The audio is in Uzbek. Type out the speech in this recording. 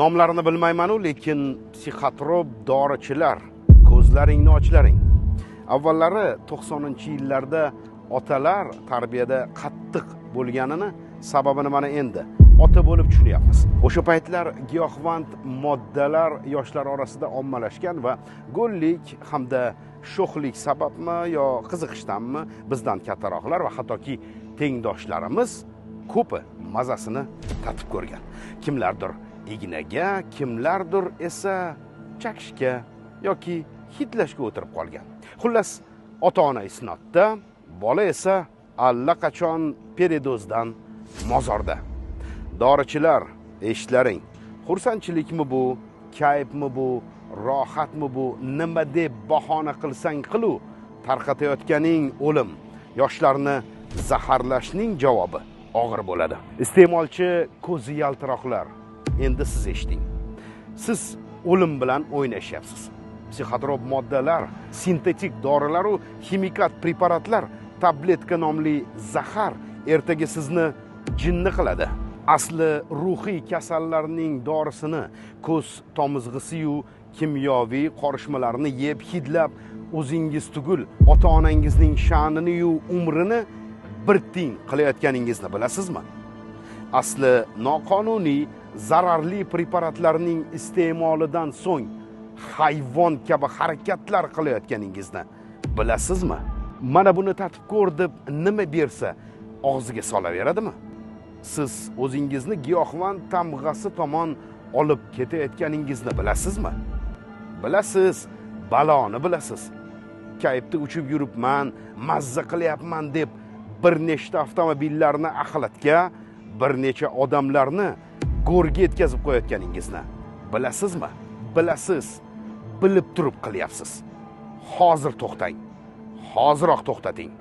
Nomlarini bilmayman-u, lekin psixotrop dorichilar, ko'zlaringni ochlaring. Avvallari 90-yillarda otalar tarbiyada qattiq bo'lganini sababini mana endi ota bo'lib tushunyapmiz. O'sha paytlar giyohvand moddalar yoshlar orasida ommalashgan va go'llik hamda sho'xlik sababmi yo qiziqishdanmi bizdan kattaroqlar va hattoki tengdoshlarimiz ko'pi mazasini tatib ko'rgan. Kimlardir ignaga, kimlardir esa chakishga yoki hidlashga o'tirib qolgan. Xullas, ota-ona isnodda, bola esa allaqachon peredozdan mozorda. Dorichilar, eshitlaring. Xursandchilikmi bu, kayfmi bu, rohatmi bu, nima deb bahona qilsang qilu, tarqatayotganing o'lim, yoshlarni zaharlashning javobi og'ir bo'ladi. Iste'molchi ko'zi yaltiroqlar, endi siz eshiting. Siz o'lim bilan o'ynashyapsiz. Psixotrop moddalar, sintetik dorilar va ximikat preparatlar, tabletka nomli zahar ertaga sizni jinni qiladi. Asli ruhiy kasallarning dorisini ko'z tomizg'isi-yu kimyoviy qorishmalarni yeb hidlab, o'zingiz tugul ota-onangizning sha'nini-yu umrini bir ting qilayotganingizni bilasizmi? Asli noqonuniy zararli preparatlarning iste'molidan so'ng hayvon kabi harakatlar qilayotganingizni bilasizmi? Mana buni tatib ko'r deb nima bersa og'ziga solaveradimi? Siz o'zingizni giyohvand tamg'asi tomon olib ketayotganingizni bilasizmi? Bilasiz, baloni bilasiz. Kayfda uchib yuribman, mazza qilyapman deb bir nechta avtomobillarni axlatga, bir necha odamlarni go'rga yetkazib qo'yayotganingizni bilasizmi? Bilasiz, bilib turib qilyapsiz. Hozir to'xtang. Hoziroq to'xtating.